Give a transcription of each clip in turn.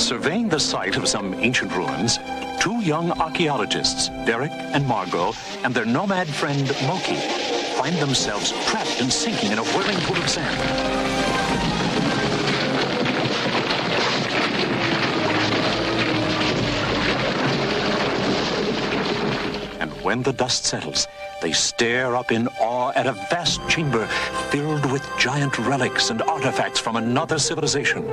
Surveying the site of some ancient ruins, two young archaeologists, Derek and Margot, and their nomad friend Loki, find themselves trapped and sinking in a whirling pool of sand. And when the dust settles, they stare up in awe at a vast chamber filled with giant relics and artifacts from another civilization.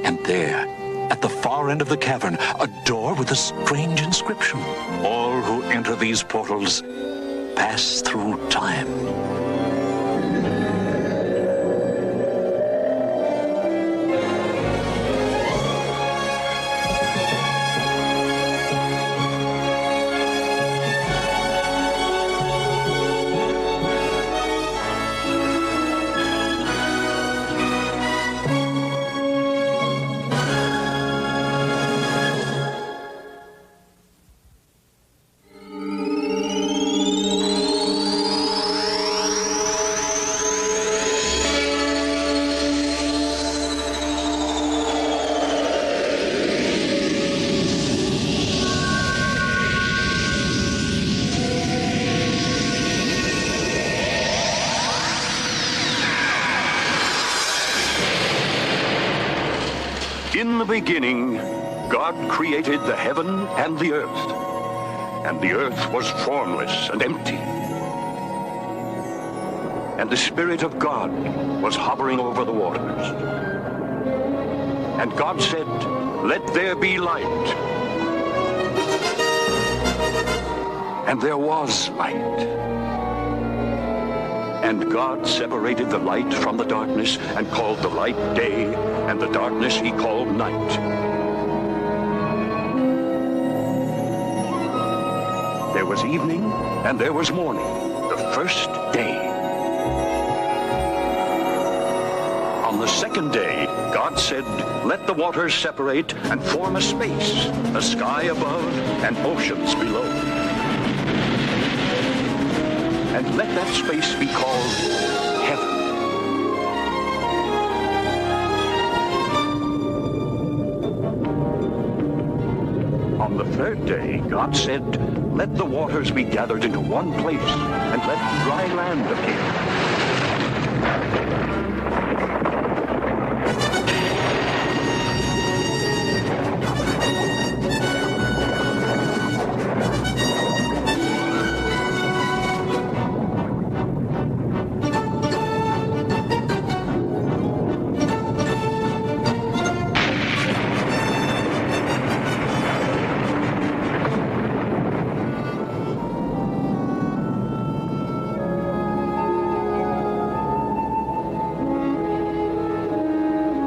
And there, at the far end of the cavern, a door with a strange inscription. All who enter these portals pass through time. In the beginning, God created the heaven and the earth was formless and empty. And the Spirit of God was hovering over the waters. And God said, "Let there be light." And there was light. And God separated the light from the darkness and called the light day, and the darkness he called night. There was evening and there was morning, the first day. On the second day, God said, "Let the waters separate and form a space, a sky above and oceans below. And let that space be called heaven." On the third day, God said, "Let the waters be gathered into one place, and let dry land appear."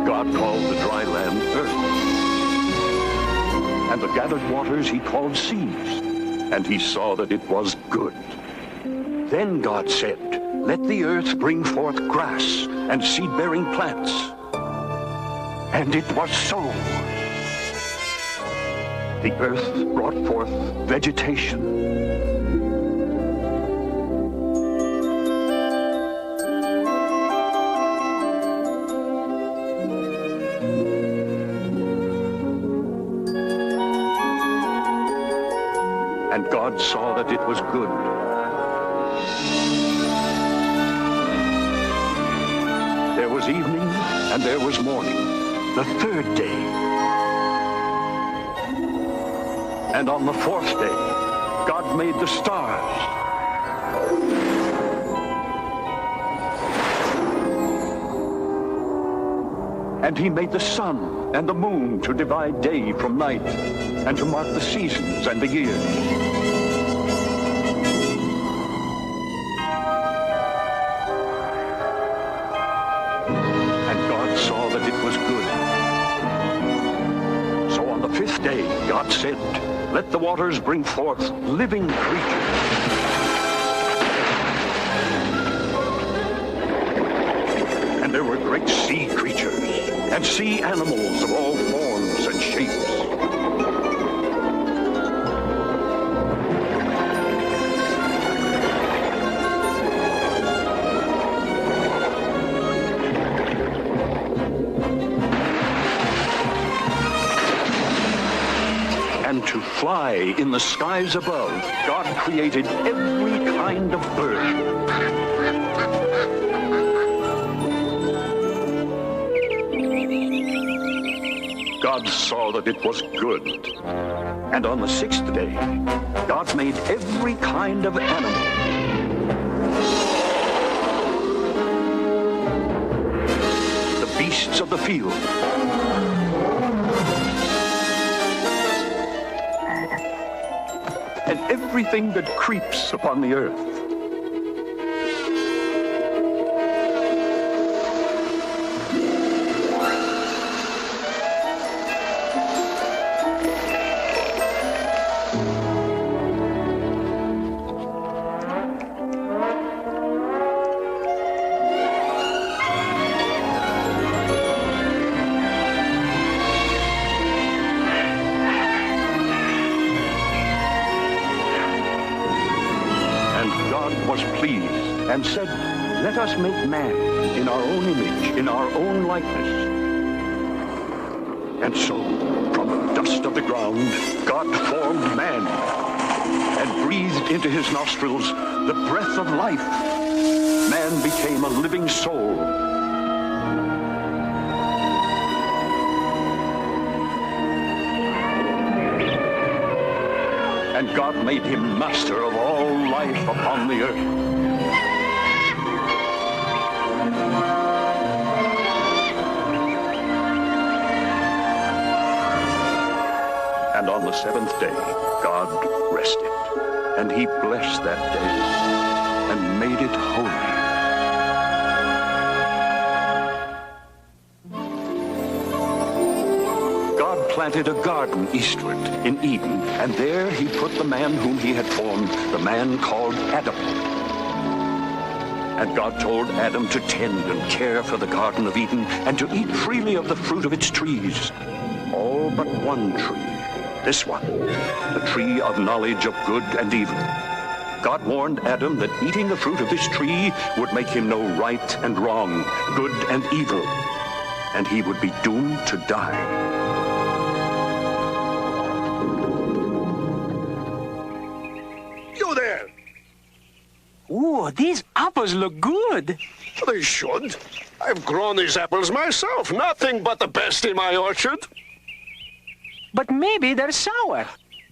God called the dry land earth, and the gathered waters he called seas, and he saw that it was good. Then God said, "Let the earth bring forth grass and seed-bearing plants." And it was so. The earth brought forth vegetation, and God saw that it was good. There was evening and there was morning, the third day. And on the fourth day, God made the stars. And he made the sun and the moon to divide day from night, and to mark the seasons and the years. And God saw that it was good. So on the fifth day, God said, "Let the waters bring forth living creatures." And there were great sea creatures and sea animals of all forms and shapes. and to fly in the skies above, God created every kind of bird. God saw that it was good. And on the sixth day, God made every kind of animal. The beasts of the field. And everything that creeps upon the earth. Was pleased and said, "Let us make man in our own image, in our own likeness." And so, from the dust of the ground, God formed man and breathed into his nostrils the breath of life. Man became a living soul. And God made him master of all life upon the earth. And on the seventh day, God rested, and he blessed that day and made it holy. Planted a garden eastward in Eden, and there he put the man whom he had formed, the man called Adam. And God told Adam to tend and care for the Garden of Eden and to eat freely of the fruit of its trees. All but one tree, this one, the tree of knowledge of good and evil. God warned Adam that eating the fruit of this tree would make him know right and wrong, good and evil, and he would be doomed to die. Ooh, these apples look good. They should. I've grown these apples myself. Nothing but the best in my orchard. But maybe they're sour.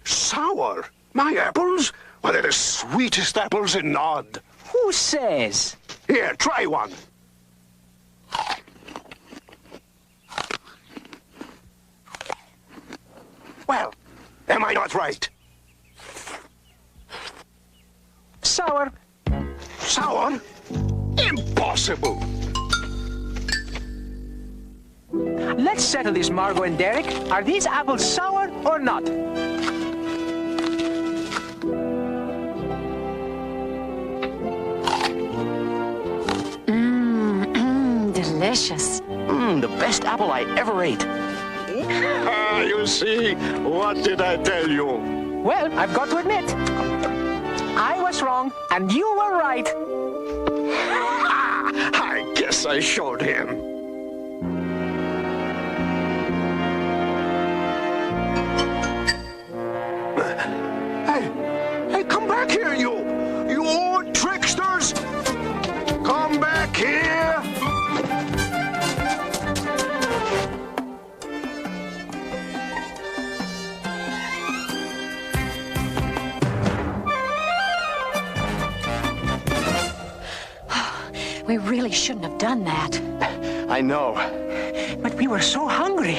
Sour? My apples? Well, they're the sweetest apples in Nod. Who says? Here, try one. Well, am I not right? Sour. Sour? Impossible! Let's settle this, Margot and Derek. Are these apples sour or not? Delicious. The best apple I ever ate. You see, what did I tell you? Well, I've got to admit, I was wrong and you were right. I guess I showed him. Hey, come back here, you old tricksters! Come back here! We really shouldn't have done that. I know. But we were so hungry.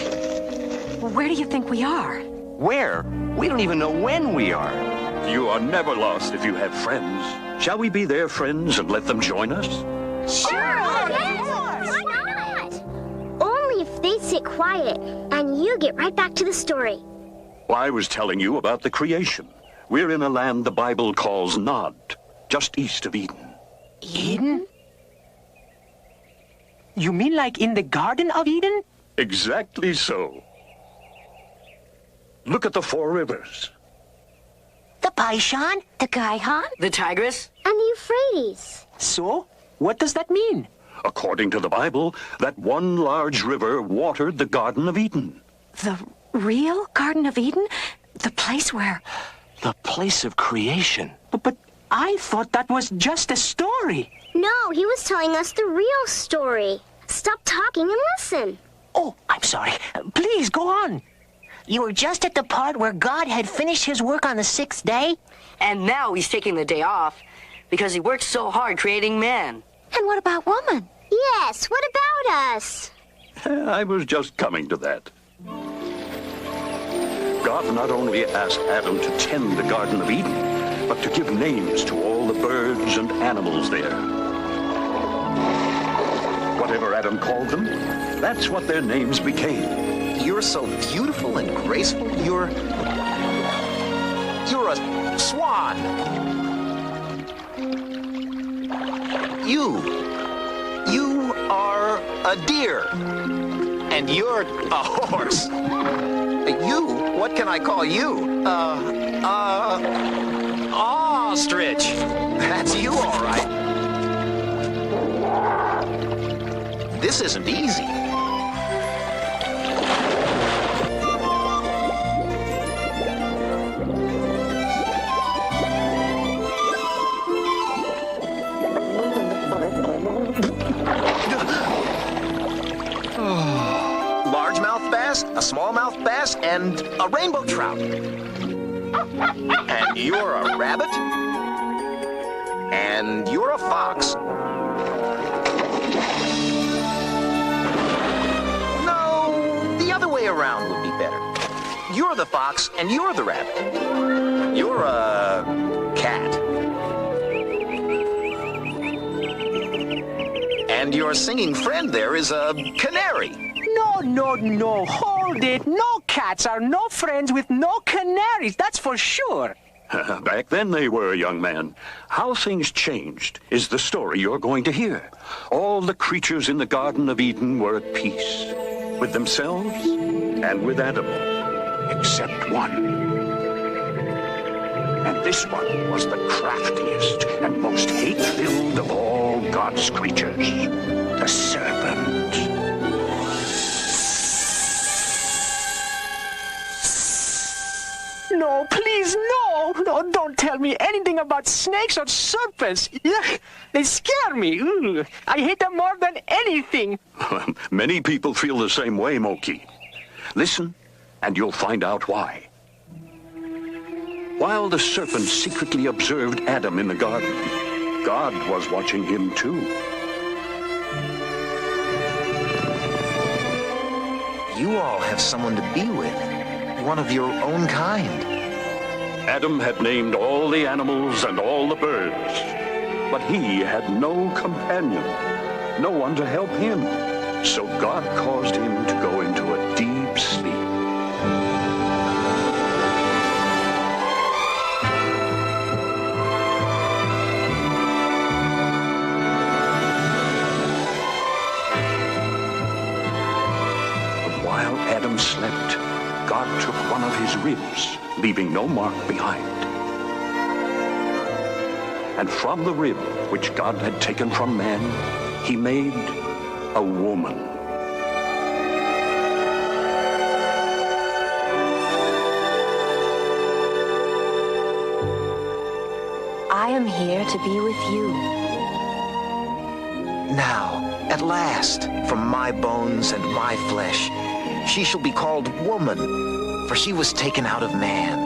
Well, where do you think we are? Where? We don't even know when we are. You are never lost if you have friends. Shall we be their friends and let them join us? Sure! Why not? Only if they sit quiet and you get right back to the story. Well, I was telling you about the creation. We're in a land the Bible calls Nod, just east of Eden. Eden? You mean like in the Garden of Eden? Exactly so. Look at the four rivers. The Pishon, the Gihon, the Tigris. And the Euphrates. So, what does that mean? According to the Bible, that one large river watered the Garden of Eden. The real Garden of Eden? The place where... The place of creation. But I thought that was just a story. No, he was telling us the real story. Stop talking and listen. Oh, I'm sorry. Please, go on. You were just at the part where God had finished his work on the sixth day? And now he's taking the day off because he worked so hard creating man. And what about woman? Yes, what about us? I was just coming to that. God not only asked Adam to tend the Garden of Eden, but to give names to all the birds and animals there. Whatever Adam called them, that's what their names became. You're so beautiful and graceful. You're a swan. You are a deer. And you're a horse. What can I call you? Ostrich. That's you, all right. This isn't easy. Largemouth bass, a smallmouth bass, and a rainbow trout. And you're a rabbit. And you're a fox. No, the other way around would be better. You're the fox, and you're the rabbit. You're a cat. And your singing friend there is a canary. No. Hold it. No cats are no friends with no canaries. That's for sure. Back then they were, young man. How things changed is the story you're going to hear. All the creatures in the Garden of Eden were at peace with themselves and with Adam, except one. And this one was the craftiest and most hate-filled of all God's creatures, the serpent. No, please, no. No, don't tell me anything about snakes or serpents. Yuck, they scare me. Ooh, I hate them more than anything. Many people feel the same way, Moki. Listen, and you'll find out why. While the serpent secretly observed Adam in the garden, God was watching him too. You all have someone to be with. One of your own kind. Adam had named all the animals and all the birds, but he had no companion, no one to help him. So God caused him to go into a deep sleep. But while Adam slept, God took one of his ribs, leaving no mark behind. And from the rib which God had taken from man, he made a woman. I am here to be with you. Now, at last, from my bones and my flesh, she shall be called woman, for she was taken out of man.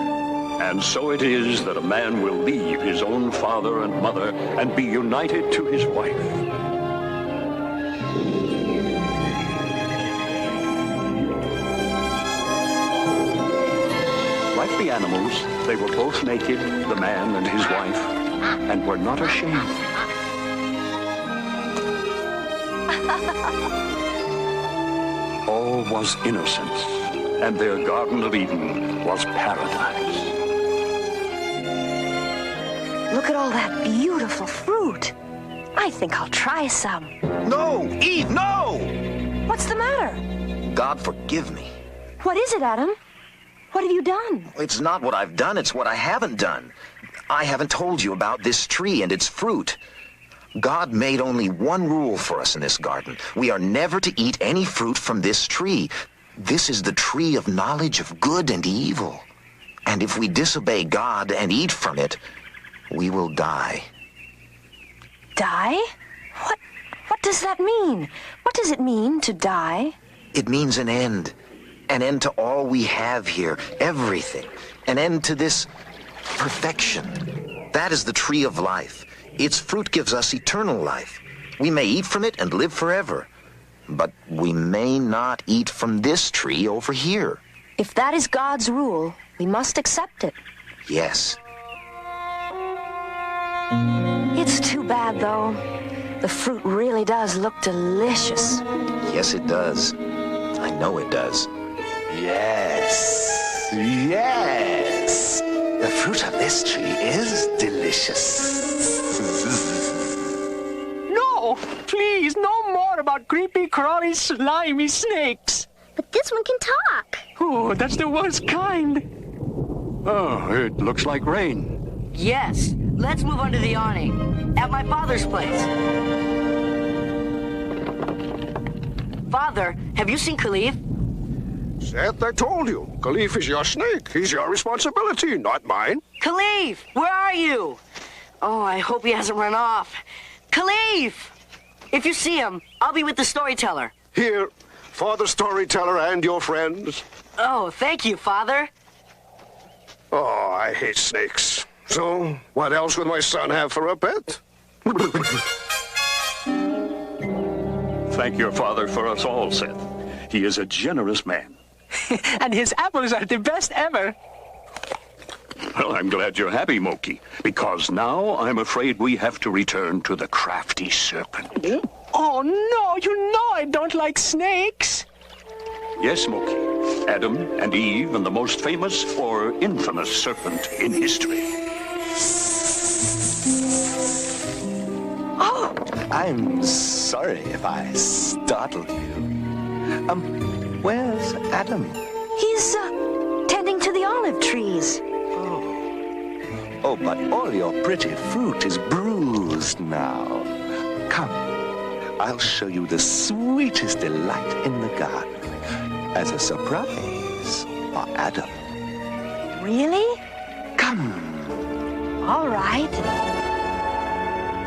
And so it is that a man will leave his own father and mother and be united to his wife. Like the animals, they were both naked, the man and his wife, and were not ashamed. All was innocence, and their Garden of Eden was paradise. Look at all that beautiful fruit. I think I'll try some. No, Eve, no! What's the matter? God forgive me. What is it, Adam? What have you done? It's not what I've done, it's what I haven't done. I haven't told you about this tree and its fruit. God made only one rule for us in this garden. We are never to eat any fruit from this tree. This is the tree of knowledge of good and evil. And if we disobey God and eat from it, we will die. Die? What does that mean? What does it mean to die? It means an end. An end to all we have here, everything. An end to this perfection. That is the tree of life. Its fruit gives us eternal life. We may eat from it and live forever. But we may not eat from this tree over here. If that is God's rule, we must accept it. Yes. It's too bad, though. The fruit really does look delicious. Yes, it does. I know it does. Yes. Yes. The fruit of this tree is delicious. No, please, no more about creepy, crawly, slimy snakes. But this one can talk. Oh, that's the worst kind. Oh, it looks like rain. Yes. Let's move under the awning. At my father's place. Father, have you seen Khalif? Seth, I told you. Khalif is your snake. He's your responsibility, not mine. Khalif, where are you? Oh, I hope he hasn't run off. Khalif! If you see him, I'll be with the storyteller. Here, for the storyteller and your friends. Oh, thank you, Father. Oh, I hate snakes. So, what else would my son have for a pet? Thank your father for us all, Seth. He is a generous man. And his apples are the best ever. Well, I'm glad you're happy, Moki, because now I'm afraid we have to return to the crafty serpent. Oh, no, you know I don't like snakes. Yes, Moki. Adam and Eve and the most famous or infamous serpent in history. Oh, I'm sorry if I startled you. Where's Adam? He's, tending to the olive trees. Oh, but all your pretty fruit is bruised now. Come, I'll show you the sweetest delight in the garden as a surprise for Adam. Really? Come All right.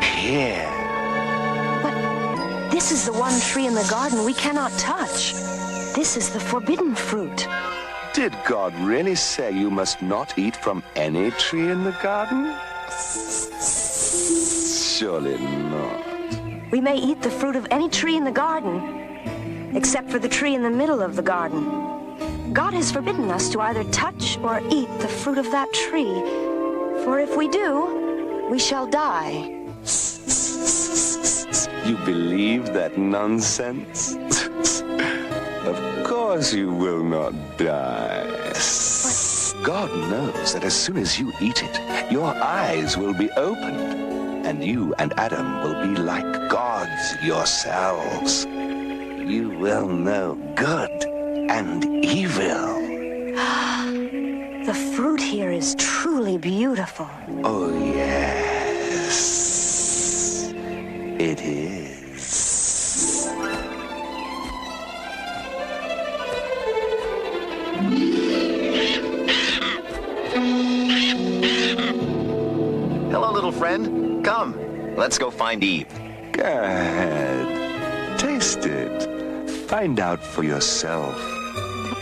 here. But this is the one tree in the garden we cannot touch. This is the forbidden fruit. Did God really say you must not eat from any tree in the garden? Surely not. We may eat the fruit of any tree in the garden, except for the tree in the middle of the garden. God has forbidden us to either touch or eat the fruit of that tree, for if we do, we shall die. You believe that nonsense? Of course you will not die. God knows that as soon as you eat it, your eyes will be opened, and you and Adam will be like gods yourselves. You will know good and evil. The fruit here is truly beautiful. Oh, yes. It is. Hello, little friend. Come, let's go find Eve. Go ahead. Taste it. Find out for yourself.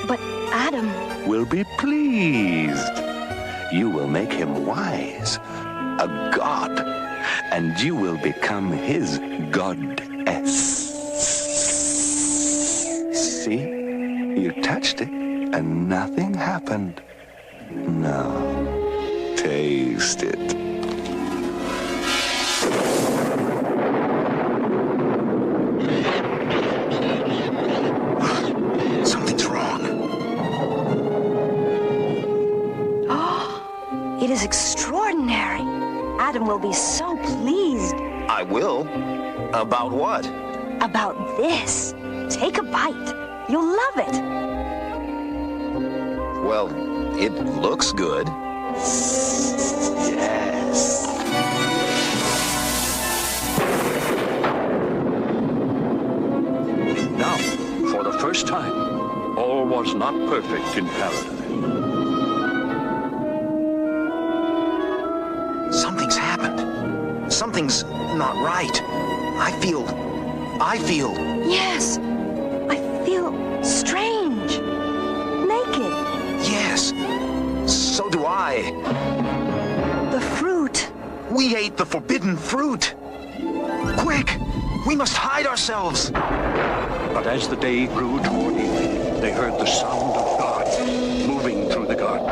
But Adam, Will be pleased. You will make him wise, a god, and you will become his goddess. See? You touched it, and nothing happened. Now, taste it. Something's wrong. it is extraordinary. Adam will be so pleased. I will. About what? About this. Take a bite. You'll love it. Well, it looks good. Yes. Now, for the first time, all was not perfect in paradise. Something's not right. I feel... Yes, I feel strange. Naked. Yes, so do I. The fruit. We ate the forbidden fruit. Quick, we must hide ourselves. But as the day grew toward evening, they heard the sound of God moving through the garden.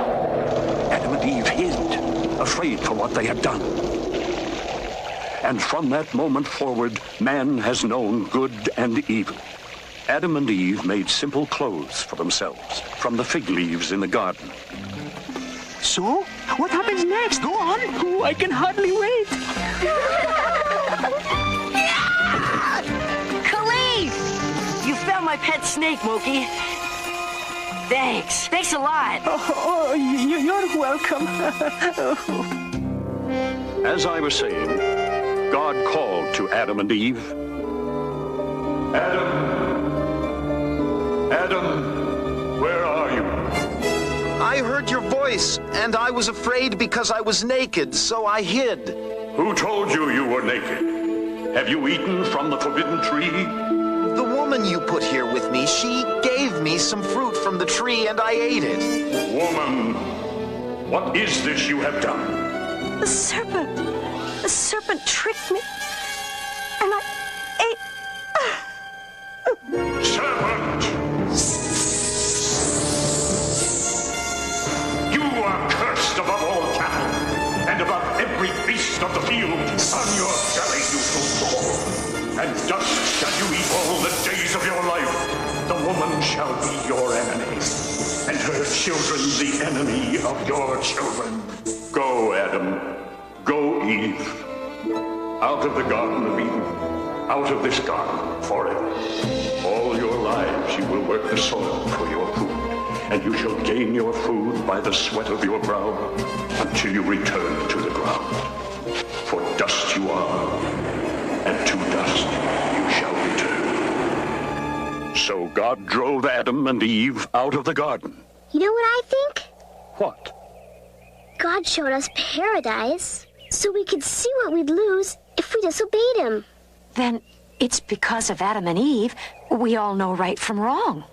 Adam and Eve hid, afraid for what they had done. And from that moment forward, man has known good and evil. Adam and Eve made simple clothes for themselves from the fig leaves in the garden. So, what happens next? Go on. Oh, I can hardly wait. Khalif! You found my pet snake, Moki. Thanks. Thanks a lot. You're welcome. As I was saying, God called to Adam and Eve. Adam, where are you? I heard your voice, and I was afraid because I was naked, so I hid. Who told you you were naked? Have you eaten from the forbidden tree? The woman you put here with me, she gave me some fruit from the tree, and I ate it. Woman, what is this you have done? The serpent. The serpent tricked me. And I ate... Serpent! You are cursed above all cattle, and above every beast of the field. On your belly you shall fall, and dust shall you eat all the days of your life. The woman shall be your enemy, and her children the enemy of your children. Go, Adam. Go, Eve. Out of the Garden of Eden. Out of this garden forever. All your lives you will work the soil for your food, and you shall gain your food by the sweat of your brow until you return to the ground. For dust you are, and to dust you shall return. So God drove Adam and Eve out of the garden. You know what I think? What? God showed us paradise so we could see what we'd lose if we disobeyed him. Then it's because of Adam and Eve we all know right from wrong.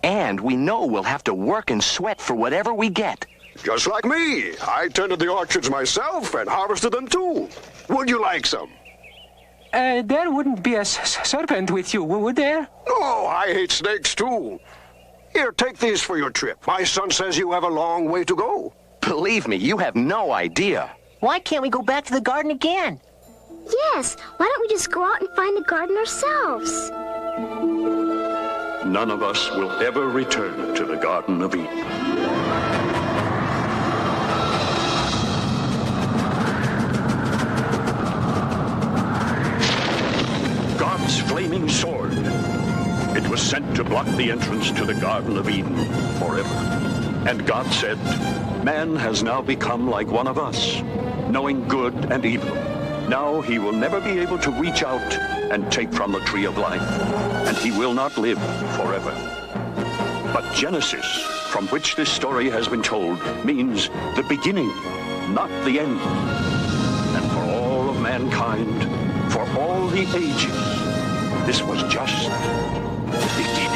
And we know we'll have to work and sweat for whatever we get. Just like me. I tended the orchards myself and harvested them too. Would you like some? There wouldn't be a serpent with you, would there? Oh, I hate snakes too. Here, take these for your trip. My son says you have a long way to go. Believe me, you have no idea. Why can't we go back to the garden again? Yes, why don't we just go out and find the garden ourselves? None of us will ever return to the Garden of Eden. God's flaming sword. It was sent to block the entrance to the Garden of Eden forever. And God said, man has now become like one of us, knowing good and evil. Now he will never be able to reach out and take from the tree of life, and he will not live forever. But Genesis, from which this story has been told, means the beginning, not the end. And for all of mankind, for all the ages, this was just the beginning.